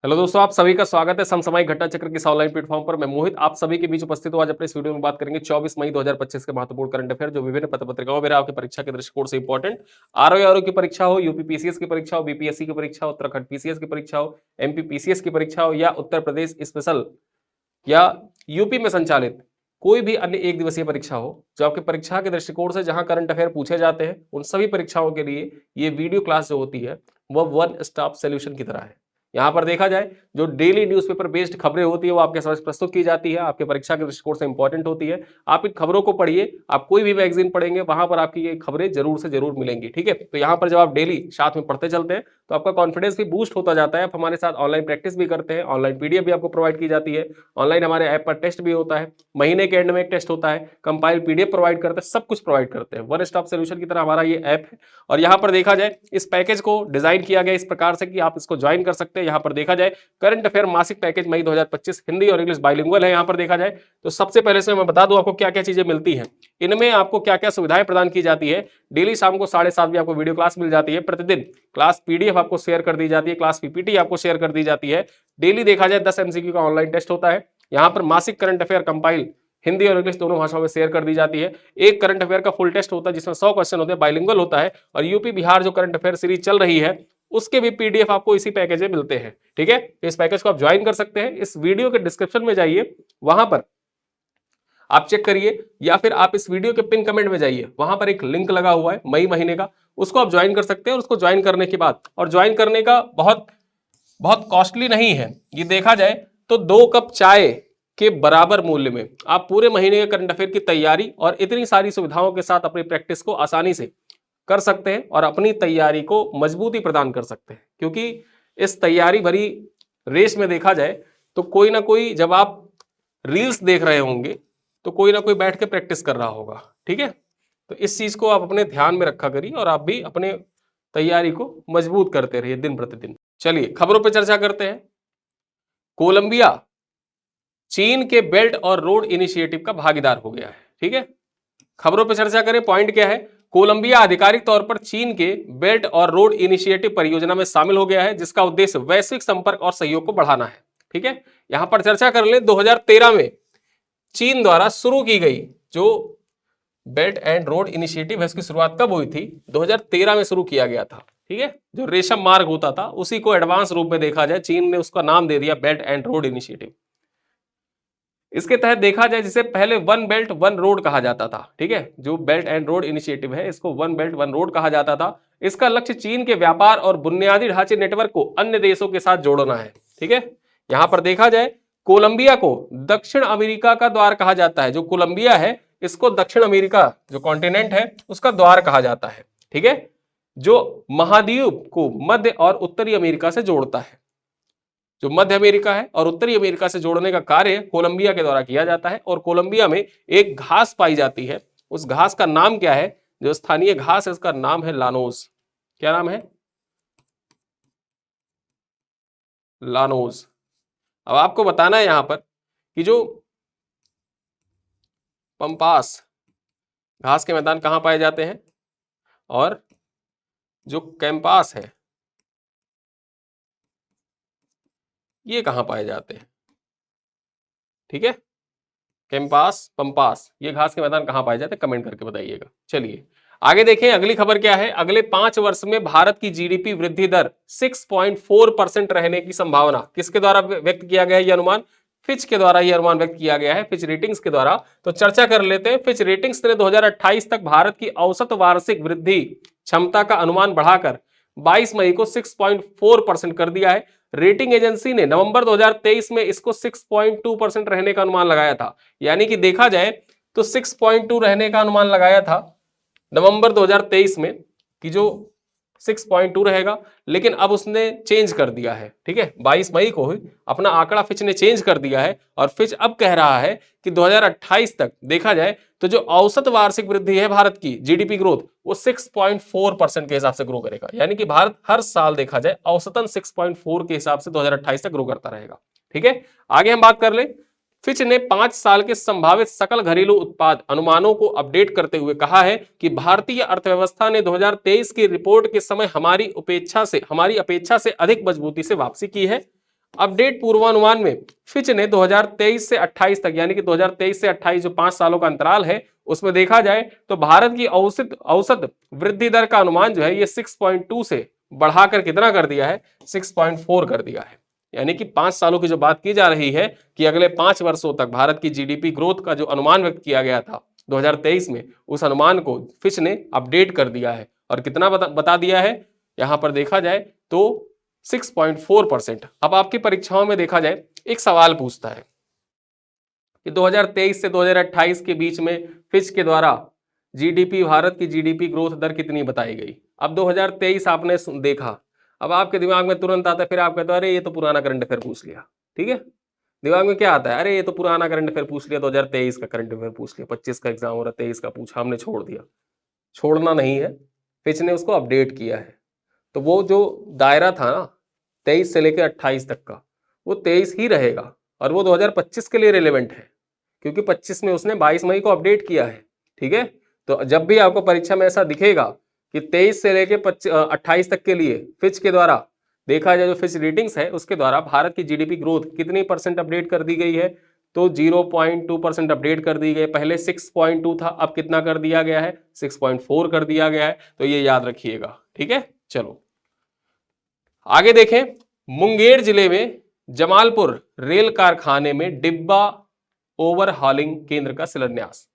Hello दोस्तों, आप सभी का स्वागत है समसामयिक घटना चक्र की ऑनलाइन प्लेटफॉर्म पर। मैं मोहित आप सभी के बीच उपस्थित हूं। आज अपने इस वीडियो में बात करेंगे 24 मई 2025 के महत्वपूर्ण करंट अफेयर जो विभिन्न पत्र पत्रिकाओं में आपकी परीक्षा के दृष्टिकोण से इंपॉर्टेंट आरओ की परीक्षा हो, यूपी पीसीएस की परीक्षा हो, बीपीएससी की परीक्षा हो, उत्तराखंड पीसीएस की परीक्षा हो, एमपी पीसीएस की परीक्षा हो या उत्तर प्रदेश स्पेशल या यूपी में संचालित कोई भी अन्य एक दिवसीय परीक्षा हो, जो आपकी परीक्षा के दृष्टिकोण से जहां करंट अफेयर पूछे जाते हैं, उन सभी परीक्षाओं के लिए ये वीडियो क्लास जो होती है वह वन स्टॉप सॉल्यूशन की तरह है। यहाँ पर देखा जाए जो डेली न्यूज़पेपर बेस्ड खबरें होती है वो आपके समक्ष प्रस्तुत की जाती है, आपके परीक्षा के दृष्टिकोण से इंपॉर्टेंट होती है। आप इन खबरों को पढ़िए, आप कोई भी मैगजीन पढ़ेंगे वहां पर आपकी ये खबरें जरूर से जरूर मिलेंगी। ठीक है, तो यहाँ पर जब आप डेली साथ में पढ़ते चलते हैं तो आपका कॉन्फिडेंस भी बूस्ट होता जाता है। आप हमारे साथ ऑनलाइन प्रैक्टिस भी करते हैं, ऑनलाइन पीडीएफ भी आपको प्रोवाइड की जाती है, ऑनलाइन हमारे ऐप पर टेस्ट भी होता है, महीने के एंड में एक टेस्ट होता है, कंपाइल पीडीएफ प्रोवाइड करते हैं, सब कुछ प्रोवाइड करते हैं। वन स्टॉप सॉल्यूशन की तरह हमारा ये ऐप है। और यहाँ पर देखा जाए इस पैकेज को डिजाइन किया गया इस प्रकार से कि आप इसको ज्वाइन कर सकते हैं। यहाँ पर देखा जाए करंट अफेयर मासिक पैकेज मई 2025 हिंदी और इंग्लिश बाइलिंगुअल है। यहाँ पर देखा जाए तो सबसे पहले से मैं बता दूं आपको क्या क्या चीजें मिलती हैं, इनमें आपको क्या क्या सुविधाएं प्रदान की जाती है। डेली शाम को 7:30 बजे आपको वीडियो क्लास मिल जाती है, प्रतिदिन क्लास पीडीएफ आपको शेयर कर दी जाती है, क्लास पीपीटी आपको शेयर कर दी जाती है। डेली देखा जाए 10 एमसीक्यू का ऑनलाइन टेस्ट होता है। यहाँ पर मासिक करंट अफेयर कंपाइल हिंदी और इंग्लिश दोनों भाषाओं में शेयर कर दी जाती है। एक करंट अफेयर का फुल टेस्ट होता है जिसमें 100 क्वेश्चन होते हैं, बाइलिंगुअल होता है। और यूपी बिहार जो करंट अफेयर सीरीज चल रही है उसके भी पीडीएफ आपको इसी पैकेज में मिलते हैं। ठीक है, इस पैकेज को आप ज्वाइन कर सकते हैं। इस वीडियो के डिस्क्रिप्शन में जाइए, वहां पर आप चेक करिए, या फिर आप इस वीडियो के पिन कमेंट में जाइए, वहां पर एक लिंक लगा हुआ है मई महीने का, उसको आप ज्वाइन कर सकते हैं। और उसको ज्वाइन करने के बाद, और ज्वाइन करने का बहुत बहुत कॉस्टली नहीं है, ये देखा जाए तो 2 कप चाय के बराबर मूल्य में आप पूरे महीने के करंट अफेयर की तैयारी और इतनी सारी सुविधाओं के साथ अपनी प्रैक्टिस को आसानी से कर सकते हैं और अपनी तैयारी को मजबूती प्रदान कर सकते हैं। क्योंकि इस तैयारी भरी रेस में देखा जाए तो कोई ना कोई, जब आप रील्स देख रहे होंगे तो कोई ना कोई बैठ के प्रैक्टिस कर रहा होगा। ठीक है, तो इस चीज को आप अपने ध्यान में रखा करिए और आप भी अपने तैयारी को मजबूत करते रहिए दिन प्रतिदिन। चलिए खबरों पर चर्चा करते हैं। कोलंबिया चीन के बेल्ट और रोड इनिशिएटिव का भागीदार हो गया है। ठीक है, खबरों पर चर्चा करें। पॉइंट क्या है? कोलंबिया आधिकारिक तौर पर चीन के बेल्ट और रोड इनिशिएटिव परियोजना में शामिल हो गया है, जिसका उद्देश्य वैश्विक संपर्क और सहयोग को बढ़ाना है। ठीक है, यहां पर चर्चा कर ले 2013 में चीन द्वारा शुरू की गई जो बेल्ट एंड रोड इनिशिएटिव है, उसकी शुरुआत कब हुई थी? 2013 में शुरू किया गया था। ठीक है, जो रेशम मार्ग होता था उसी को एडवांस रूप में देखा जाए चीन ने उसका नाम दे दिया बेल्ट एंड रोड इनिशिएटिव। इसके तहत देखा जाए जिसे पहले वन बेल्ट वन रोड कहा जाता था। ठीक है, जो बेल्ट एंड रोड इनिशिएटिव है इसको वन बेल्ट वन रोड कहा जाता था। इसका लक्ष्य चीन के व्यापार और बुनियादी ढांचे नेटवर्क को अन्य देशों के साथ जोड़ना है। ठीक है, यहां पर देखा जाए कोलंबिया को दक्षिण अमेरिका का द्वार कहा जाता है। जो कोलंबिया है इसको दक्षिण अमेरिका जो कॉन्टिनेंट है उसका द्वार कहा जाता है। ठीक है, जो महाद्वीप को मध्य और उत्तरी अमेरिका से जोड़ता है। जो मध्य अमेरिका है और उत्तरी अमेरिका से जोड़ने का कार्य कोलंबिया के द्वारा किया जाता है। और कोलंबिया में एक घास पाई जाती है, उस घास का नाम क्या है? जो स्थानीय घास है उसका नाम है लानोस। क्या नाम है? लानोस। अब आपको बताना है यहां पर कि जो पंपास घास के मैदान कहां पाए जाते हैं और जो कैंपास है ये कहां पाए जाते हैं। ठीक है, कैंपास पंपास ये घास के मैदान कहां पाए जाते हैं, कमेंट करके बताइएगा। चलिए आगे देखें, अगली खबर क्या है? अगले 5 वर्ष में भारत की जीडीपी वृद्धि दर 6.4% रहने की संभावना किसके द्वारा व्यक्त किया गया है? यह अनुमान फिच के द्वारा यह अनुमान व्यक्त किया गया है, फिच रेटिंग्स के द्वारा। तो चर्चा कर लेते हैं। फिच रेटिंग्स ने 2028 तक भारत की औसत वार्षिक वृद्धि क्षमता का अनुमान बढ़ाकर 22 मई को 6.4% कर दिया है। रेटिंग एजेंसी ने नवंबर 2023 में इसको 6.2% रहने का अनुमान लगाया था। यानी कि देखा जाए तो 6.2 रहने का अनुमान लगाया था नवंबर 2023 में कि जो 6.2 रहेगा, लेकिन अब उसने चेंज कर दिया है। ठीक है, 22 मई को ही अपना आंकड़ा फिच ने चेंज कर दिया है और फिच अब कह रहा है कि 2028 तक देखा जाए तो जो औसत वार्षिक वृद्धि है भारत की जीडीपी ग्रोथ वो 6.4% के हिसाब से ग्रो करेगा। यानी कि भारत हर साल देखा जाए औसतन 6.4 के हिसाब से 2028 तक ग्रो करता रहेगा। ठीक है, आगे हम बात कर ले। फिच ने 5 साल के संभावित सकल घरेलू उत्पाद अनुमानों को अपडेट करते हुए कहा है कि भारतीय अर्थव्यवस्था ने 2023 की रिपोर्ट के समय हमारी अपेक्षा से अधिक मजबूती से वापसी की है। अपडेट पूर्वानुमान में फिच ने 2023 से 28 तक, यानी कि 2023 से 28 जो 5 सालों का अंतराल है, उसमें देखा जाए तो भारत की औसत वृद्धि दर का अनुमान जो है ये 6.2 से बढ़ाकर कितना कर दिया है, 6.4 कर दिया है। यानी कि 5 सालों की जो बात की जा रही है कि अगले 5 वर्षों तक भारत की जीडीपी ग्रोथ का जो अनुमान व्यक्त किया गया था 2023 में, उस अनुमान को फिच ने अपडेट कर दिया है। और कितना बता दिया है, यहां पर देखा जाए तो 6.4%। अब आपकी परीक्षाओं में देखा जाए एक सवाल पूछता है कि 2023 से 2028 के बीच में फिच के द्वारा जीडीपी, भारत की जीडीपी ग्रोथ दर कितनी बताई गई। अब 2023 आपने देखा, अब आपके दिमाग में तुरंत आता है, फिर आप कहते हो अरे ये तो पुराना करंट अफेयर पूछ लिया। ठीक है, दिमाग में क्या आता है, अरे ये तो पुराना करंट अफेयर पूछ लिया, 2023 का करंट अफेयर पूछ लिया, 25 का एग्जाम हो रहा, 23 का पूछा, हमने छोड़ दिया। छोड़ना नहीं है, फिच ने उसको अपडेट किया है। तो वो जो दायरा था ना 23 से लेकर 28 तक का, वो 23 ही रहेगा और वो 2025 के लिए रिलेवेंट है, क्योंकि 25 में उसने 22 मई को अपडेट किया है। ठीक है, तो जब भी आपको परीक्षा में ऐसा दिखेगा कि 23 से लेकर 28 तक के लिए फिच के द्वारा देखा जाए, जो फिच रेटिंग्स है उसके द्वारा भारत की जीडीपी ग्रोथ कितनी परसेंट अपडेट कर दी गई है, तो 0.2% अपडेट कर दी गई। पहले 6.2 था, अब कितना कर दिया गया है, 6.4 कर दिया गया है। तो ये याद रखिएगा। ठीक है, चलो आगे देखें। मुंगेर जिले में जमालपुर रेल कारखाने में डिब्बा ओवरहॉलिंग केंद्र का शिलान्यास।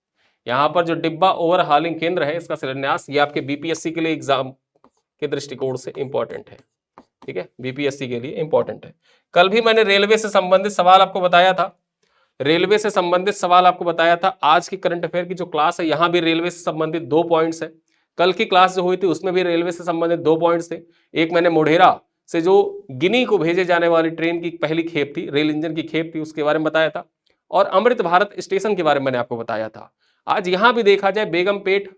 यहां पर जो डिब्बा ओवरहॉलिंग केंद्र है, इसका शिलान्यास, ये आपके बीपीएससी के लिए एग्जाम के दृष्टिकोण से इंपॉर्टेंट है। ठीक है, बीपीएससी के लिए इंपॉर्टेंट है। कल भी मैंने रेलवे से संबंधित सवाल आपको बताया था, रेलवे से संबंधित सवाल आपको बताया था। आज की करंट अफेयर की जो क्लास है, यहां भी रेलवे से संबंधित 2 पॉइंट्स है। कल की क्लास जो हुई थी उसमें भी रेलवे से संबंधित 2 पॉइंट्स थे। एक मैंने मोढेरा से जो गिनी को भेजे जाने वाली ट्रेन की पहली खेप थी, रेल इंजन की खेप थी, उसके बारे में बताया था। और अमृत भारत स्टेशन के बारे में मैंने आपको बताया था। आज यहां भी देखा जाए बेगमपेट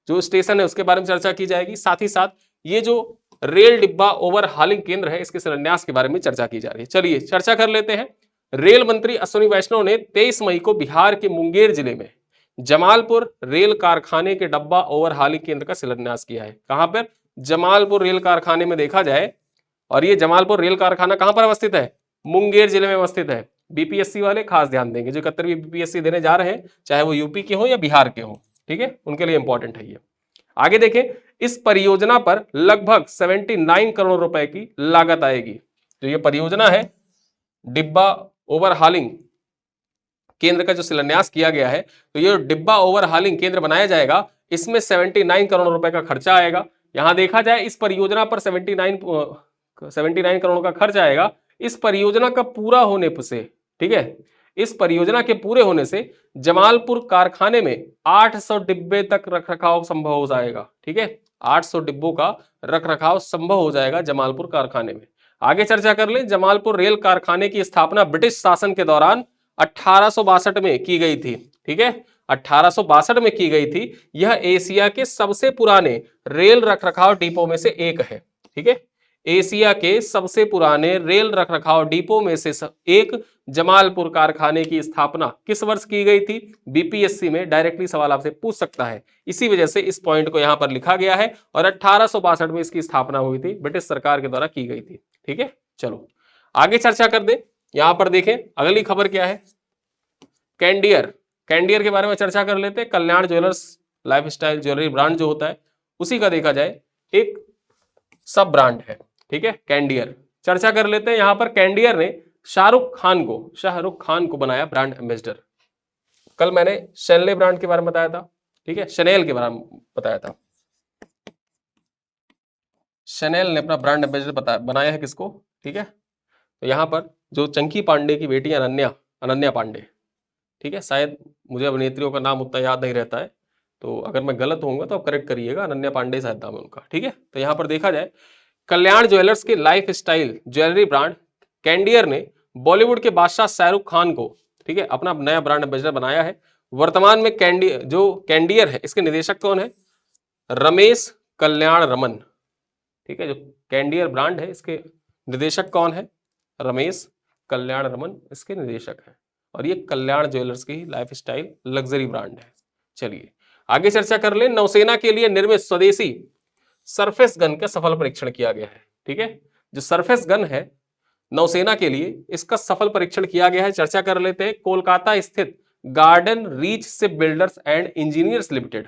जो स्टेशन है उसके बारे में चर्चा की जाएगी। साथ ही साथ ये जो रेल डिब्बा ओवरहॉलिंग केंद्र है, इसके शिलान्यास के बारे में चर्चा की जा रही है। चलिए चर्चा कर लेते हैं। रेल मंत्री अश्विनी वैष्णव ने 23 मई को बिहार के मुंगेर जिले में जमालपुर रेल कारखाने के डब्बा ओवरहॉलिंग केंद्र का शिलान्यास किया है। कहां पर, जमालपुर रेल कारखाने में देखा जाए। और ये जमालपुर रेल कारखाना कहां पर अवस्थित है, मुंगेर जिले में अवस्थित है। बीपीएससी वाले खास ध्यान देंगे, जो 71वीं बीपीएससी देने जा रहे हैं, चाहे वो यूपी के हो या बिहार के हो, ठीक है, उनके लिए इंपॉर्टेंट है ये। आगे देखें, इस परियोजना पर लगभग 79 करोड़ रुपए की लागत आएगी। जो ये परियोजना है डिब्बा ओवरहॉलिंग केंद्र का जो शिलान्यास किया गया है, तो ये डिब्बा ओवरहॉलिंग केंद्र बनाया जाएगा, इसमें 79 करोड़ रुपए का खर्चा आएगा। यहां देखा जाए इस परियोजना पर 79 करोड़ का खर्च आएगा। इस परियोजना का पूरा होने से, ठीक है, इस परियोजना के पूरे होने से जमालपुर कारखाने में 800 डिब्बे तक रखरखाव संभव हो जाएगा। ठीक है, 800 डिब्बों का रखरखाव संभव हो जाएगा जमालपुर कारखाने में। आगे चर्चा कर लें। जमालपुर रेल कारखाने की स्थापना ब्रिटिश शासन के दौरान 1862 में की गई थी। ठीक है, 1862 में की गई थी। यह एशिया के सबसे पुराने रेल रखरखाव डिपो में से एक है। ठीक है, एशिया के सबसे पुराने रेल रखरखाव डिपो में से एक जमालपुर कारखाने की स्थापना किस वर्ष की गई थी। बीपीएससी में डायरेक्टली सवाल आपसे पूछ सकता है, इसी वजह से इस पॉइंट को यहां पर लिखा गया है। और 1862 में इसकी स्थापना हुई थी, ब्रिटिश सरकार के द्वारा की गई थी। ठीक है, चलो आगे चर्चा कर दे। यहां पर देखें अगली खबर क्या है, कैंडियर। कैंडियर के बारे में चर्चा कर लेते हैं। कल्याण ज्वेलर्स लाइफस्टाइल ज्वेलरी ब्रांड जो होता है, उसी का देखा जाए एक सब ब्रांड है। ठीक है, कैंडियर चर्चा कर लेते हैं। यहां पर कैंडियर ने शाहरुख खान को बनाया ब्रांड एम्बेसडर। कल मैंने शैनले ब्रांड के बारे में बताया था। ठीक है, शनेल के बारे में बताया था। शनेल ने अपना ब्रांड एम्बेसडर बनाया है किसको। ठीक है, तो यहां पर जो चंकी पांडे की बेटी अनन्या पांडे, ठीक है, शायद मुझे अभिनेत्रियों का नाम उतना याद नहीं रहता है, तो अगर मैं गलत होऊंगा तो आप करेक्ट करिएगा। अनन्या पांडे शायद नाम है उनका। ठीक है, तो यहां पर देखा जाए कल्याण ज्वेलर्स के लाइफ स्टाइल ज्वेलरी ब्रांड कैंडियर ने बॉलीवुड के बादशाह शाहरुख खान को, ठीक है, अपना नया ब्रांड एम्बेसडर बनाया है। वर्तमान में कैंडियर है, इसके निदेशक कौन है, रमेश कल्याण रमन। ठीक है, जो कैंडियर ब्रांड है इसके निदेशक कौन है, रमेश कल्याण रमन इसके निदेशक है। और ये कल्याण ज्वेलर्स की लाइफ स्टाइल लग्जरी ब्रांड है। चलिए आगे चर्चा कर ले। नौसेना के लिए निर्मित स्वदेशी सरफेस गन का सफल परीक्षण किया गया है। ठीक है, जो सरफेस गन है नौसेना के लिए इसका सफल परीक्षण किया गया है, चर्चा कर लेते हैं। कोलकाता स्थित garden reach ship builders and engineers limited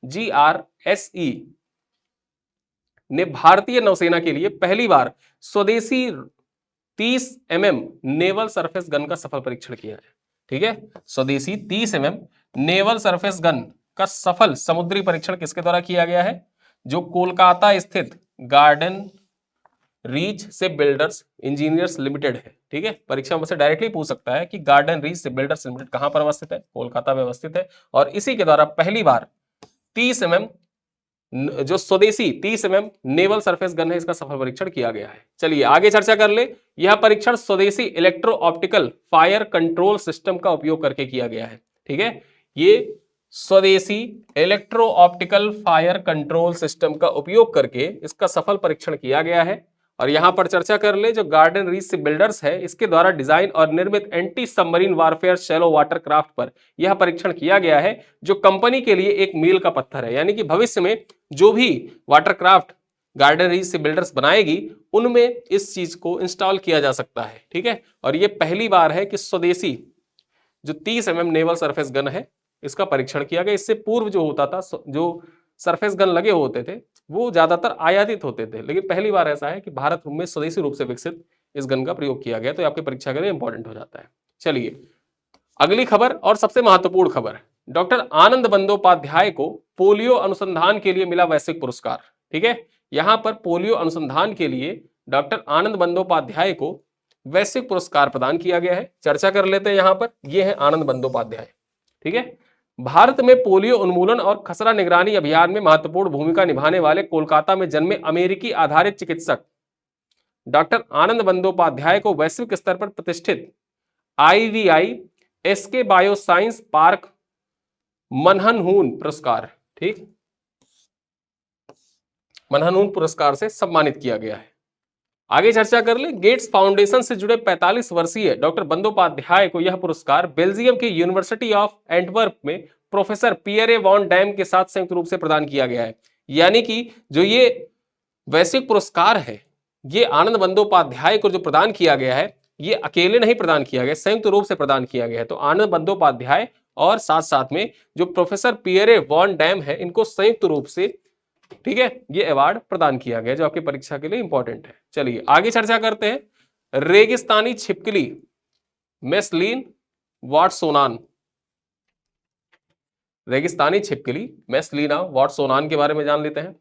GRSE ने भारतीय नौसेना के लिए पहली बार स्वदेशी 30 नेवल सरफेस गन का सफल परीक्षण किया है। ठीक है, स्वदेशी 30 नेवल सरफेस गन का सफल समुद्री परीक्षण किसके द्वारा किया गया है? जो कोलकाता स्थित garden reach ship builders engineers limited है। ठीक है, परीक्षा में से डायरेक्टली पूछ सकता है कि garden reach ship builders limited कहां पर अवस्थित है? कोलकाता में अवस्थित है। और इसी के द्वारा पहली बार 30 जो स्वदेशी 30 नेवल सरफेस गन है, इसका सफल परीक्षण किया गया है। चलिए आगे चर्चा कर ले। यह परीक्षण स्वदेशी electro optical fire control system का उपयोग करके किया गया है। ठीक है, ये स्वदेशी electro optical fire control system का उपयोग करके इसका सफल परीक्षण किया गया है। और यहां पर चर्चा कर ले, जो गार्डन रीच शिप बिल्डर्स है, इसके द्वारा डिजाइन और निर्मित anti submarine warfare shallow water craft पर यह परीक्षण किया गया है, जो कंपनी के लिए एक मील का पत्थर है। यानी कि भविष्य में जो भी watercraft garden reach ship builders बनाएगी, उनमें इस चीज को इंस्टॉल किया जा सकता है। ठीक है, और यह पहली बार है कि स्वदेशी जो 30 नेवल सरफेस गन है, इसका परीक्षण किया गया। इससे पूर्व जो होता था, जो सरफेस गन लगे होते थे, वो ज्यादातर आयातित होते थे, लेकिन पहली बार ऐसा है कि भारत में स्वदेशी रूप से विकसित इस गन का प्रयोग किया गया। तो आपकी परीक्षा के लिए इंपॉर्टेंट हो जाता है। चलिए अगली खबर और सबसे महत्वपूर्ण खबर, डॉक्टर आनंद बंदोपाध्याय को पोलियो अनुसंधान के लिए मिला वैश्विक पुरस्कार। ठीक है, यहां पर पोलियो अनुसंधान के लिए डॉक्टर आनंद बंदोपाध्याय को वैश्विक पुरस्कार प्रदान किया गया है। चर्चा कर लेते हैं। यहां पर यह है आनंद बंदोपाध्याय। ठीक है, भारत में पोलियो उन्मूलन और खसरा निगरानी अभियान में महत्वपूर्ण भूमिका निभाने वाले कोलकाता में जन्मे अमेरिकी आधारित चिकित्सक डॉक्टर आनंद बंदोपाध्याय को वैश्विक स्तर पर प्रतिष्ठित IVI SK बायोसाइंस पार्क मनहनहून पुरस्कार, ठीक, मनहनहून पुरस्कार से सम्मानित किया गया है। आगे चर्चा कर ले। गेट्स फाउंडेशन से जुड़े 45 वर्षीय डॉक्टर बंदोपाध्याय को यह पुरस्कार बेल्जियम की यूनिवर्सिटी ऑफ एंटवर्प में प्रोफेसर पियरे वॉन डैम के साथ संयुक्त रूप से प्रदान किया गया है। यानी कि जो ये वैश्विक पुरस्कार है, ये आनंद बंदोपाध्याय को जो प्रदान किया गया है, ये अकेले नहीं प्रदान किया गया, संयुक्त रूप से प्रदान किया गया है। तो आनंद बंदोपाध्याय और साथ साथ में जो प्रोफेसर पियरे वॉन डैम है, इनको संयुक्त रूप से, ठीक है, ये अवार्ड प्रदान किया गया, जो आपकी परीक्षा के लिए इंपॉर्टेंट है। चलिए आगे चर्चा करते हैं। रेगिस्तानी छिपकली मेस्लिन वाटसोनान, रेगिस्तानी छिपकली मेस्लिना वाटसोनान के बारे में जान लेते हैं।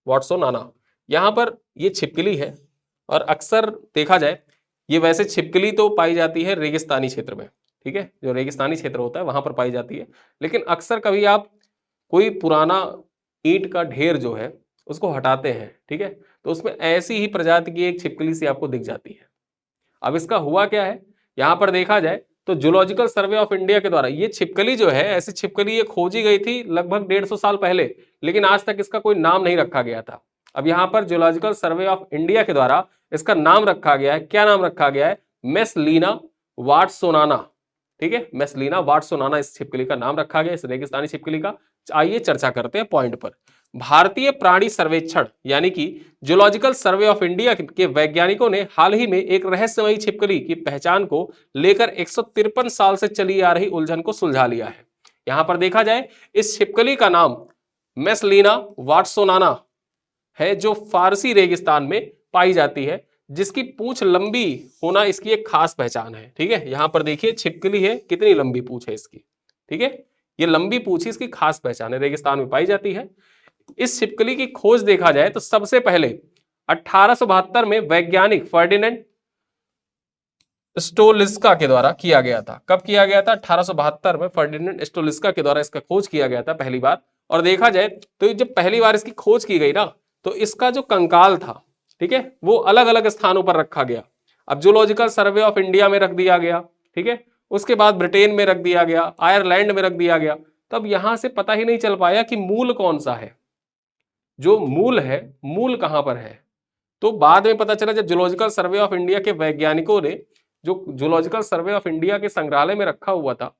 वाटसोनाना, यहां पर ये छिपकली है और अक्सर देखा जाए, ये वैसे छिपकली तो पाई जाती है रेगिस्तानी क्षेत्र में। ठीक है, जो रेगिस्तानी क्षेत्र होता है वहां पर पाई जाती है, लेकिन अक्सर कभी आप कोई पुराना ईंट का ढेर जो है उसको हटाते हैं, ठीक है, तो उसमें ऐसी ही प्रजाति की एक छिपकली सी आपको दिख जाती है। अब इसका हुआ क्या है, यहां पर देखा जाए तो जूलॉजिकल सर्वे ऑफ इंडिया के द्वारा ये छिपकली जो है, ऐसी छिपकली ये खोजी गई थी लगभग 150 साल पहले, लेकिन आज तक इसका कोई नाम नहीं रखा गया था। अब यहाँ पर जूलॉजिकल सर्वे ऑफ इंडिया के द्वारा इसका नाम रखा गया है। क्या नाम रखा गया है? मेस्लिना वाटसोनाना। ठीक है, मेस्लिना वाटसोनाना इस छिपकली का नाम रखा गया, इस रेगिस्तानी छिपकली का। आइए चर्चा करते हैं पॉइंट पर। भारतीय प्राणी सर्वेक्षण यानी कि जूलॉजिकल सर्वे ऑफ इंडिया के वैज्ञानिकों ने हाल ही में एक रहस्यमयी छिपकली की पहचान को लेकर 153 साल से चली आ रही उलझन को सुलझा लिया है। यहां पर देखा जाए, इस छिपकली का नाम मेस्लिना वाटसोनाना है, जो फारसी रेगिस्तान में पाई जाती है, जिसकी पूंछ लंबी होना इसकी एक खास पहचान है। ठीक है, यहां पर देखिए छिपकली है, कितनी लंबी पूंछ है इसकी। ठीक है, ये लंबी पूंछ इसकी खास पहचान है, रेगिस्तान में पाई जाती है। इस छिपकली की खोज देखा जाए तो सबसे पहले 1872 में वैज्ञानिक फर्डिनेंड स्टोलिस्का के द्वारा किया गया था। कब किया गया था? 1872 में फर्डिनेंड स्टोलिस्का के द्वारा इसका खोज किया गया था पहली बार। और देखा जाए तो जब पहली बार इसकी खोज की गई ना, तो इसका जो कंकाल था, ठीक है, वो अलग अलग स्थानों पर रखा गया। अब जूलॉजिकल सर्वे ऑफ इंडिया में रख दिया गया, ठीक है, उसके बाद ब्रिटेन में रख दिया गया, आयरलैंड में रख दिया गया। तब यहां से पता ही नहीं चल पाया कि मूल कौन सा है, जो मूल है, मूल कहां पर है। तो बाद में पता चला, जब जूलॉजिकल सर्वे ऑफ इंडिया के वैज्ञानिकों ने जो जूलॉजिकल सर्वे ऑफ इंडिया के संग्रहालय में रखा हुआ था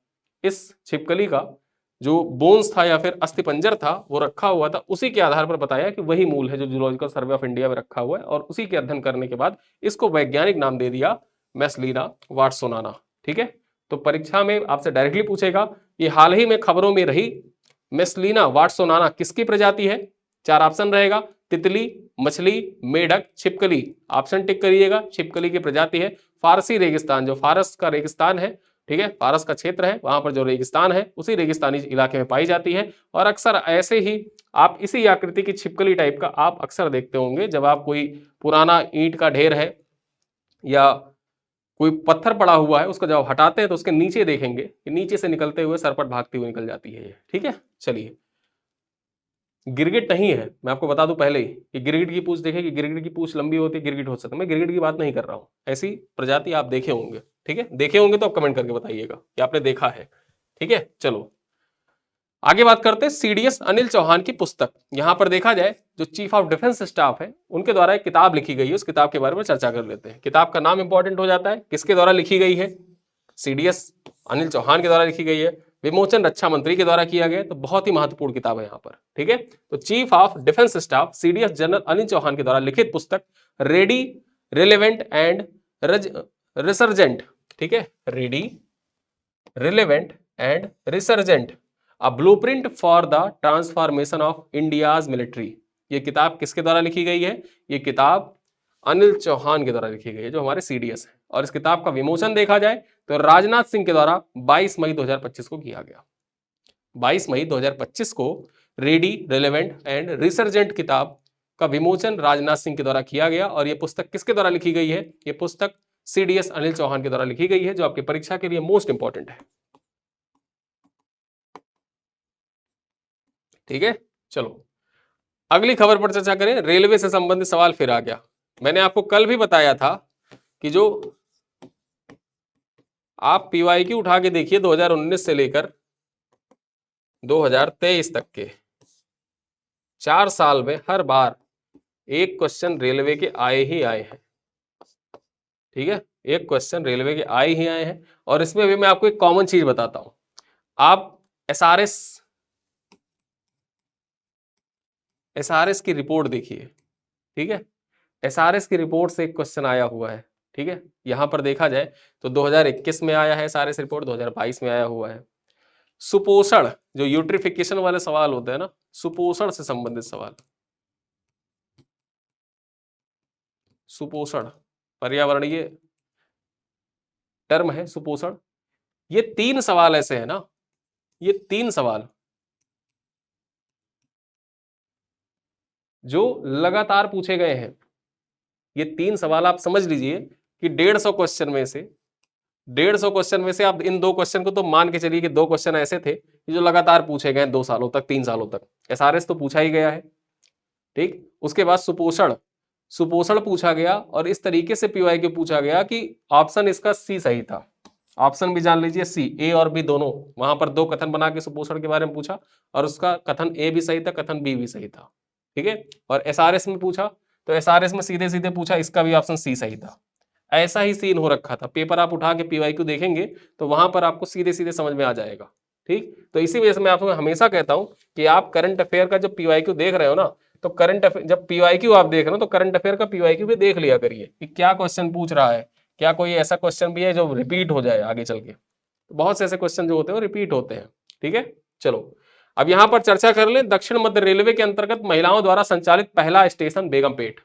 इस छिपकली का, जो बोन्स था या फिर अस्थिपंजर था वो रखा हुआ था, उसी के आधार पर बताया कि वही मूल है जो जूलॉजिकल सर्वे ऑफ इंडिया में रखा हुआ है, और उसी के अध्ययन करने के बाद इसको वैज्ञानिक नाम दे दिया मैस्लिना वाटसोनाना। ठीक है, तो परीक्षा में आपसे डायरेक्टली पूछेगा, ये हाल ही में खबरों में रही मैस्लिना वाटसोनाना किसकी प्रजाति है? 4 ऑप्शन रहेगा, तितली, मछली, मेढक, छिपकली। ऑप्शन टिक करिएगा, छिपकली की प्रजाति है। फारसी रेगिस्तान, जो फारस का रेगिस्तान है, ठीक है, फारस का क्षेत्र है, वहां पर जो रेगिस्तान है उसी रेगिस्तानी इलाके में पाई जाती है। और अक्सर ऐसे ही आप इसी आकृति की छिपकली टाइप का आप अक्सर देखते होंगे जब आप कोई पुराना ईंट का ढेर है या कोई पत्थर पड़ा हुआ है उसको जब हटाते हैं तो उसके नीचे देखेंगे कि नीचे से निकलते हुए सरपट भागती हुई निकल जाती है ये। ठीक है, चलिए, गिरगिट नहीं है, मैं आपको बता दूं पहले ही कि गिरगिट की पूंछ देखें कि गिरगिट की पूंछ लंबी होती है, गिरगिट हो सकता है। मैं गिरगिट की बात नहीं कर रहा हूं, ऐसी प्रजाति आप देखे होंगे। ठीक है, देखे होंगे तो आप कमेंट करके बताइएगा कि आपने देखा है। ठीक है, चलो आगे बात करते हैं सीडीएस अनिल चौहान की पुस्तक। यहां पर देखा जाए जो चीफ ऑफ डिफेंस स्टाफ है उनके द्वारा एक किताब लिखी गई है, उस किताब के बारे में चर्चा कर लेते हैं। किताब का नाम इंपॉर्टेंट हो जाता है, किसके द्वारा लिखी गई है? सीडीएस अनिल चौहान के द्वारा लिखी गई है, विमोचन रक्षा मंत्री के द्वारा किया गया, तो बहुत ही महत्वपूर्ण किताब है यहाँ पर। ठीक है, तो chief of defence staff CDS general Anil Chauhan के द्वारा लिखित पुस्तक रेडी, रिलेवेंट एंड रिसर्जेंट। ठीक है, ready, relevant and resurgent, a blueprint for the transformation of India's military. ये किताब किसके द्वारा लिखी गई है? ये किताब अनिल चौहान के द्वारा लिखी गई है, जो हमारे सीडीएस है। और इस किताब का विमोचन देखा जाए तो राजनाथ सिंह के द्वारा 22 मई 2025 को किया गया। 22 मई 2025 को रेडी, रिलेवेंट एंड रिसर्जेंट किताब का विमोचन राजनाथ सिंह के द्वारा किया गया। और यह पुस्तक किसके द्वारा लिखी गई है? यह पुस्तक सीडीएस अनिल चौहान के द्वारा लिखी गई है, जो आपकी परीक्षा के लिए मोस्ट इंपॉर्टेंट है। ठीक है, चलो अगली खबर पर चर्चा करें। रेलवे से संबंधित सवाल फिर आ गया। मैंने आपको कल भी बताया था कि जो आप पीवाईक्यू उठा के देखिए 2019 से लेकर 2023 तक के 4 साल में हर बार एक क्वेश्चन रेलवे के आए ही आए हैं। ठीक है, एक क्वेश्चन रेलवे के आए ही आए हैं। और इसमें भी मैं आपको एक कॉमन चीज बताता हूं। आप एसआरएस की रिपोर्ट देखिए। ठीक है, एसआरएस की रिपोर्ट से एक क्वेश्चन आया हुआ है। ठीक है, यहां पर देखा जाए तो 2021 में आया है एसआरएस रिपोर्ट, 2022 में आया हुआ है। सुपोषण, जो यूट्रिफिकेशन वाले सवाल होते हैं ना, सुपोषण से संबंधित सवाल, सुपोषण पर्यावरणीय टर्म है सुपोषण। ये 3 सवाल ऐसे है ना, ये 3 सवाल जो लगातार पूछे गए हैं। ये 3 सवाल आप समझ लीजिए कि 150 क्वेश्चन में से 150 क्वेश्चन में से आप इन 2 क्वेश्चन को तो मान के चलिए कि 2 क्वेश्चन ऐसे थे जो लगातार पूछे गए 2 सालों तक, 3 सालों तक। एसआरएस तो पूछा ही गया है। ठीक, उसके बाद सुपोषण, सुपोषण पूछा गया और इस तरीके से पीवाईक्यू पूछा गया कि ऑप्शन इसका सी सही था। ऑप्शन भी जान लीजिए, सी, ए और बी दोनों। वहां पर 2 कथन बना के सुपोषण के बारे में पूछा और उसका कथन ए भी सही था, कथन बी भी सही था। ठीक है, और एसआरएस में पूछा तो एसआरएस में सीधे सीधे पूछा, इसका भी ऑप्शन सी सही था। ऐसा ही सीन हो रखा था। पेपर आप उठा के पीवाईक्यू देखेंगे तो वहां पर आपको सीधे सीधे समझ में आ जाएगा। ठीक, तो इसी वजह से मैं आपको हमेशा कहता हूं कि आप करंट अफेयर का जब पीवाईक्यू देख रहे हो ना, तो करंट अफेयर जब पीवाईक्यू आप देख रहे हो तो करंट अफेयर का पीवाईक्यू भी देख लिया करिए कि क्या क्वेश्चन पूछ रहा है, क्या कोई ऐसा क्वेश्चन भी है जो रिपीट हो जाए आगे चल के। तो बहुत से ऐसे क्वेश्चन जो होते हैं वो रिपीट होते हैं। ठीक है, चलो अब यहां पर चर्चा कर लें। दक्षिण मध्य रेलवे के अंतर्गत महिलाओं द्वारा संचालित पहला स्टेशन बेगमपेट।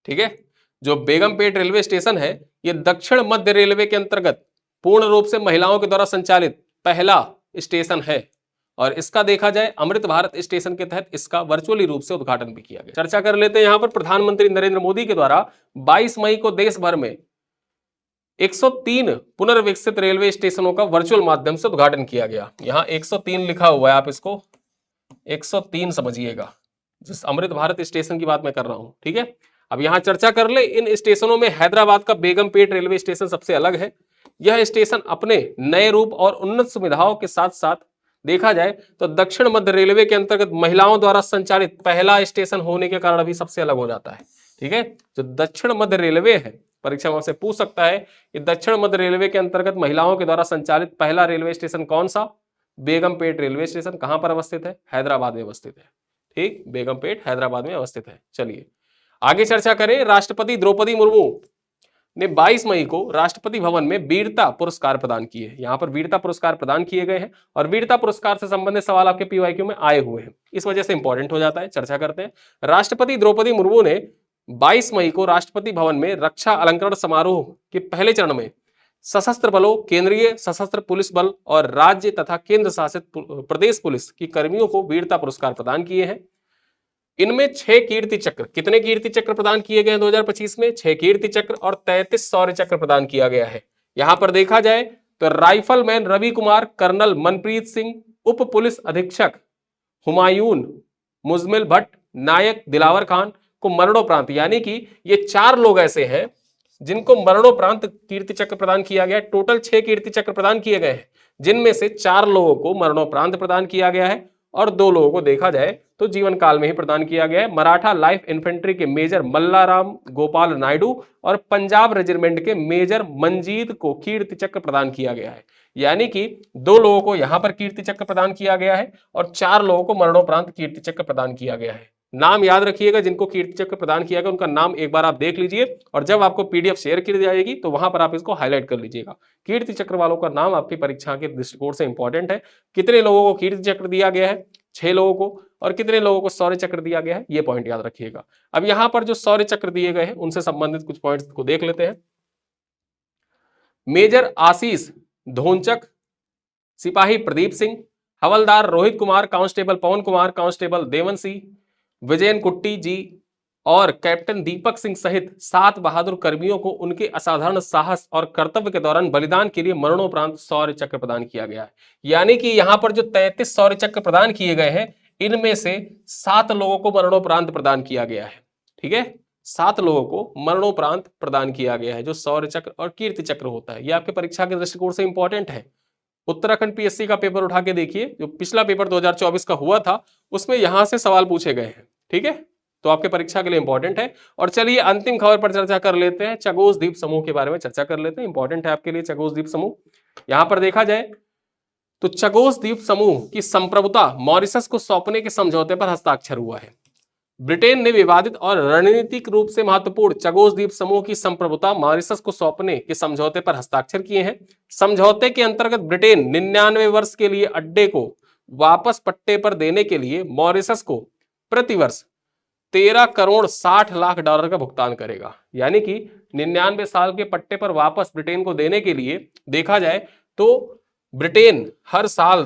ठीक है, जो बेगमपेट रेलवे स्टेशन है ये दक्षिण मध्य रेलवे के अंतर्गत पूर्ण रूप से महिलाओं के द्वारा संचालित पहला स्टेशन है। और इसका देखा जाए अमृत भारत स्टेशन के तहत इसका वर्चुअली रूप से उद्घाटन भी किया गया। चर्चा कर लेते हैं यहां पर। प्रधानमंत्री नरेंद्र मोदी के द्वारा 22 मई को देश भर में 103 पुनर्विकसित रेलवे स्टेशनों का वर्चुअल माध्यम से उद्घाटन किया गया। यहां 103 लिखा हुआ है, आप इसको 103 समझिएगा, जिस अमृत भारत स्टेशन की बात मैं कर रहा हूं। ठीक है, अब यहां चर्चा कर ले। इन स्टेशनों में हैदराबाद का बेगमपेट रेलवे स्टेशन सबसे अलग है। यह स्टेशन अपने नए रूप और उन्नत सुविधाओं के साथ साथ देखा जाए तो दक्षिण मध्य रेलवे के अंतर्गत महिलाओं द्वारा संचालित पहला स्टेशन होने के कारण भी सबसे अलग हो जाता है। ठीक है, जो दक्षिण मध्य रेलवे है परीक्षा में आपसे पूछ सकता है कि दक्षिण मध्य रेलवे के अंतर्गत महिलाओं के द्वारा संचालित पहला रेलवे स्टेशन कौन सा? बेगमपेट रेलवे स्टेशन कहां पर अवस्थित है? हैदराबाद में अवस्थित है। ठीक, बेगमपेट हैदराबाद में अवस्थित है। चलिए आगे चर्चा करें। राष्ट्रपति द्रौपदी मुर्मू ने 22 मई को राष्ट्रपति भवन में वीरता पुरस्कार प्रदान किए। यहां पर वीरता पुरस्कार प्रदान किए गए हैं और वीरता पुरस्कार से संबंधित सवाल आपके पीवाईक्यू में आए हुए हैं, इस वजह से इंपॉर्टेंट हो जाता है। चर्चा करते हैं। राष्ट्रपति द्रौपदी मुर्मू ने 22 मई को राष्ट्रपति भवन में रक्षा अलंकरण समारोह के पहले चरण में सशस्त्र बलों, केंद्रीय सशस्त्र पुलिस बल और राज्य तथा केंद्र शासित प्रदेश पुलिस की कर्मियों को वीरता पुरस्कार प्रदान किए हैं। इनमें 6 कीर्ति चक्र, कितने कीर्ति चक्र प्रदान किए गए हैं 2025 में? 6 कीर्ति चक्र और 33 शौर्य चक्र प्रदान किया गया है। यहां पर देखा जाए तो राइफलमैन रवि कुमार, कर्नल मनप्रीत सिंह, उप पुलिस अधीक्षक हुमायून मुजमिल भट्ट, नायक दिलावर खान को मरणोपरांत, यानी कि ये 4 लोग ऐसे हैं जिनको मरणोपरांत कीर्ति चक्र प्रदान किया गया है। टोटल 6 कीर्ति चक्र प्रदान किए गए हैं, जिनमें से 4 लोगों को मरणोपरांत प्रदान किया गया है और 2 लोगों को देखा जाए तो जीवन काल में ही प्रदान किया गया है। मराठा लाइफ इन्फेंट्री के मेजर मल्लाराम गोपाल नायडू और पंजाब रेजिमेंट के मेजर मंजीत को कीर्ति चक्र प्रदान किया गया है। यानी कि 2 लोगों को यहां पर कीर्ति चक्र प्रदान किया गया है और 4 लोगों को मरणोपरांत कीर्ति चक्र प्रदान किया गया है। नाम याद रखिएगा, जिनको कीर्ति चक्र प्रदान किया गया उनका नाम एक बार आप देख लीजिए और जब आपको पीडीएफ शेयर की जाएगी तो वहां पर आप इसको हाईलाइट कर लीजिएगा। कीर्ति चक्र वालों का नाम आपकी परीक्षा के दृष्टिकोण से इंपॉर्टेंट है। कितने लोगों को कीर्ति चक्र दिया गया है? 6 लोगों को। और कितने लोगों को शौर्य चक्र दिया गया है? ये पॉइंट याद रखिएगा। अब यहां पर जो शौर्य चक्र दिए गए हैं उनसे संबंधित कुछ पॉइंट्स को देख लेते हैं। मेजर आशीष धोनचक, सिपाही प्रदीप सिंह, हवलदार रोहित कुमार, कांस्टेबल पवन कुमार, कांस्टेबल देवंशी, विजयन कुट्टी जी और कैप्टन दीपक सिंह सहित 7 बहादुर कर्मियों को उनके असाधारण साहस और कर्तव्य के दौरान बलिदान के लिए मरणोपरांत शौर्य चक्र प्रदान किया गया है। यानी कि यहां पर जो 33 शौर्य चक्र प्रदान किए गए हैं, इनमें से 7 लोगों को मरणोपरांत प्रदान किया गया है। ठीक है, 7 लोगों को मरणोपरांत प्रदान किया गया है, जो शौर्य चक्र और कीर्ति चक्र होता है। यह आपके परीक्षा के दृष्टिकोण से इंपॉर्टेंट है। उत्तराखंड पीएससी का पेपर उठा के देखिए, जो पिछला पेपर 2024 का हुआ था, उसमें यहां से सवाल पूछे गए हैं। ठीक है, तो आपके परीक्षा के लिए इंपॉर्टेंट है। और चलिए अंतिम खबर पर चर्चा कर लेते हैं। चगोस द्वीप समूह के बारे में चर्चा कर लेते हैं, इंपॉर्टेंट है आपके लिए चगोस द्वीप समूह। यहां पर देखा जाए तो चगोस द्वीप समूह की संप्रभुता मॉरिशस को सौंपने के समझौते पर हस्ताक्षर हुआ है। ब्रिटेन ने विवादित और रणनीतिक रूप से महत्वपूर्ण चगोस द्वीप समूह की संप्रभुता मॉरिशस को सौंपने के समझौते पर हस्ताक्षर किए हैं। समझौते के अंतर्गत ब्रिटेन 99 वर्ष के लिए अड्डे को वापस पट्टे पर देने के लिए मॉरिशस को प्रतिवर्ष 13 करोड़ 60 लाख डॉलर का भुगतान करेगा। यानी कि 99 साल के पट्टे पर वापस ब्रिटेन को देने के लिए देखा जाए तो ब्रिटेन हर साल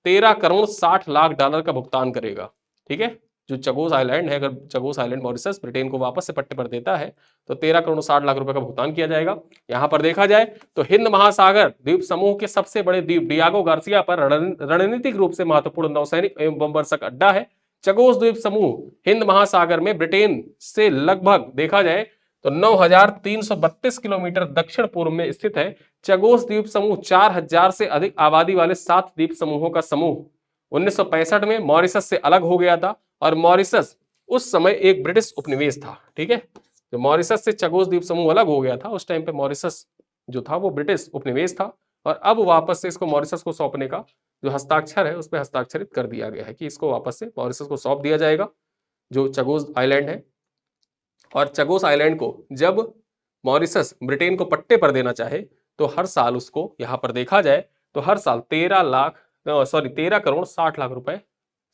13 करोड़ 60 लाख डॉलर का भुगतान करेगा। ठीक है, जो चगोस आइलैंड है, अगर चगोस आइलैंड मॉरिशस ब्रिटेन को वापस से पट्टे पर देता है तो 13 करोड़ 60 लाख रुपए का भुगतान किया जाएगा। यहां पर देखा जाए तो हिंद महासागर द्वीप समूह के सबसे बड़े द्वीप डियागो गार्सिया पर रणनीतिक रूप से महत्वपूर्ण नौसैनिक एवं बमवर्षक अड्डा है। चगोस द्वीप समूह हिंद महासागर में ब्रिटेन से लगभग देखा जाए तो 9,332 किलोमीटर दक्षिण पूर्व में स्थित है। चगोस द्वीप समूह 4,000 से अधिक आबादी वाले 7 द्वीप समूहों का समूह 1965 में मॉरिशस से अलग हो गया था और मॉरिशस उस समय एक ब्रिटिश उपनिवेश था। ठीक है, तो मॉरिशस से चगोस द्वीप समूह अलग हो गया था, उस टाइम पे मॉरिशस जो था वो ब्रिटिश उपनिवेश था और अब वापस से इसको मॉरिशस को सौंपने का जो हस्ताक्षर है उस पर हस्ताक्षरित कर दिया गया है कि इसको वापस से मॉरिशस को सौंप दिया जाएगा, जो चगोस आइलैंड है। और चगोस आइलैंड को जब मॉरिशस ब्रिटेन को पट्टे पर देना चाहे तो हर साल उसको यहां पर देखा जाए तो हर साल 13 करोड़ 60 लाख रुपए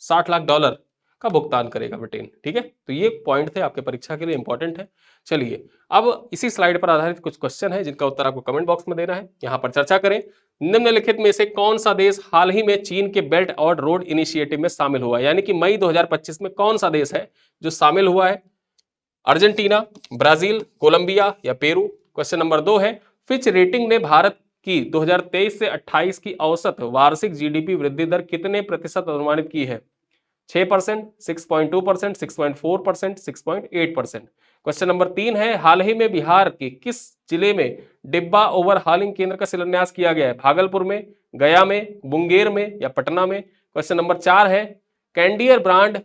60 लाख डॉलर का भुगतान करेगा ब्रिटेन। ठीक है, तो ये पॉइंट थे आपके परीक्षा के लिए इंपॉर्टेंट है। चलिए अब इसी स्लाइड पर आधारित कुछ क्वेश्चन है जिनका उत्तर आपको कमेंट बॉक्स में देना है, यहां पर चर्चा करें। निम्नलिखित में से कौन सा देश हाल ही में चीन के बेल्ट और रोड इनिशिएटिव में शामिल हुआ है? यानी कि मई 2025 में कौन सा देश है जो शामिल हुआ है? अर्जेंटीना, ब्राजील, कोलंबिया या पेरू? क्वेश्चन नंबर 2 है फिच रेटिंग ने भारत की 2023 से 28 की औसत वार्षिक जीडीपी वृद्धि दर कितने प्रतिशत अनुमानित की है? 6%, 6.2%, 6.4%, 6.8%। क्वेश्चन नंबर 3 है हाल ही में बिहार के किस जिले में डिब्बा ओवरहालिंग केंद्र का शिलान्यास किया गया है? भागलपुर में, गया में, मुंगेर में या पटना में? क्वेश्चन नंबर 4 है कैंडियर ब्रांड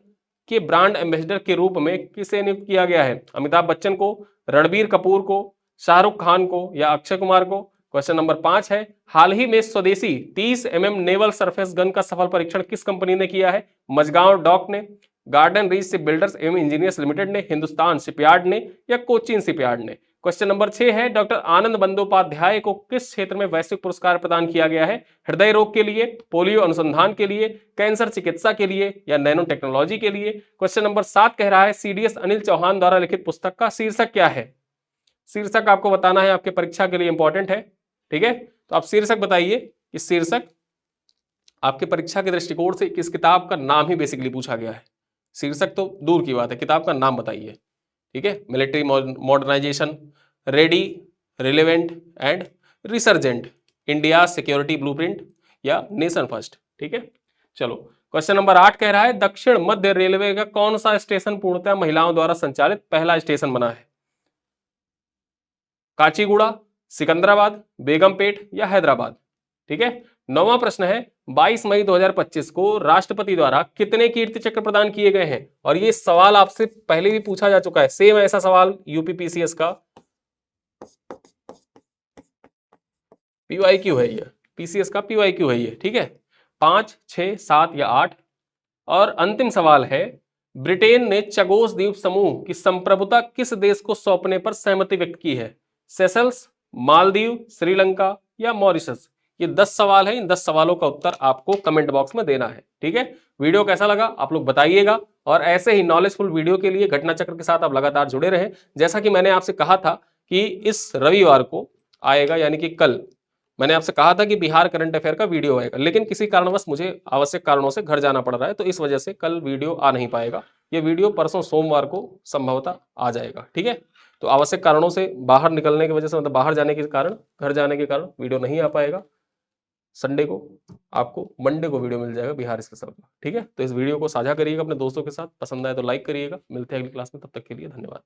के ब्रांड एम्बेसडर के रूप में किसे नियुक्त किया गया है? अमिताभ बच्चन को, रणबीर कपूर को, शाहरुख खान को या अक्षय कुमार को? क्वेश्चन नंबर 5 है, हाल ही में स्वदेशी 30 नेवल सरफेस गन का सफल परीक्षण किस कंपनी ने किया है? मझगांव डॉक ने, गार्डन रीच शिप बिल्डर्स एवं इंजीनियर्स लिमिटेड ने, हिंदुस्तान शिपयार्ड ने या कोचीन शिपयार्ड ने? क्वेश्चन नंबर 6 है, डॉक्टर आनंद बंदोपाध्याय को किस क्षेत्र में वैश्विक पुरस्कार प्रदान किया गया है? हृदय रोग के लिए, पोलियो अनुसंधान के लिए, कैंसर चिकित्सा के लिए या नैनो टेक्नोलॉजी के लिए? क्वेश्चन नंबर 7 कह रहा है, सीडीएस अनिल चौहान द्वारा लिखित पुस्तक का शीर्षक क्या है? शीर्षक आपको बताना है, आपके परीक्षा के लिए इंपॉर्टेंट है। ठीक है, तो आप शीर्षक बताइए कि शीर्षक आपके परीक्षा के दृष्टिकोण से किस किताब का नाम ही बेसिकली पूछा गया है। शीर्षक तो दूर की बात है, किताब का नाम बताइए। ठीक है, military modernisation, ready, relevant and resurgent, India security blueprint या नेशन फर्स्ट। ठीक है, चलो क्वेश्चन नंबर 8 कह रहा है, दक्षिण मध्य रेलवे का कौन सा स्टेशन पूर्णतः महिलाओं द्वारा संचालित पहला स्टेशन बना है? काचीगुड़ा, सिकंदराबाद, बेगमपेट या हैदराबाद? ठीक है, 9वां प्रश्न है, 22 मई 2025 को राष्ट्रपति द्वारा कितने कीर्ति चक्र प्रदान किए गए हैं? और ये सवाल आपसे पहले भी पूछा जा चुका है, सेम ऐसा सवाल यूपीपीसीएस का पीवाईक्यू है, ये पीसीएस का पीवाईक्यू है ये। ठीक है, 5, 6, 7 या 8। और अंतिम सवाल है, ब्रिटेन ने चगोस द्वीप समूह की संप्रभुता किस देश को सौंपने पर सहमति व्यक्त की है? सेशल्स, मालदीव, श्रीलंका या मॉरिशस? ये 10 सवाल है, इन 10 सवालों का उत्तर आपको कमेंट बॉक्स में देना है। ठीक है, वीडियो कैसा लगा आप लोग बताइएगा, और ऐसे ही नॉलेजफुल वीडियो के लिए घटना चक्र के साथ आप लगातार जुड़े रहें। जैसा कि मैंने आपसे कहा था कि इस रविवार को आएगा, यानी कि कल मैंने आपसे कहा था कि बिहार करंट अफेयर का वीडियो आएगा, लेकिन किसी कारणवश मुझे आवश्यक कारणों से घर जाना पड़ रहा है, तो इस वजह से कल वीडियो आ नहीं पाएगा। ये वीडियो परसों सोमवार को संभवतः आ जाएगा। ठीक है, तो आवश्यक कारणों से बाहर निकलने की वजह से, मतलब बाहर जाने के कारण, घर जाने के कारण वीडियो नहीं आ पाएगा। संडे को आपको, मंडे को वीडियो मिल जाएगा बिहार स्पेशल का। ठीक है, तो इस वीडियो को साझा करिएगा अपने दोस्तों के साथ, पसंद आए तो लाइक करिएगा। मिलते हैं अगली क्लास में, तब तक के लिए धन्यवाद।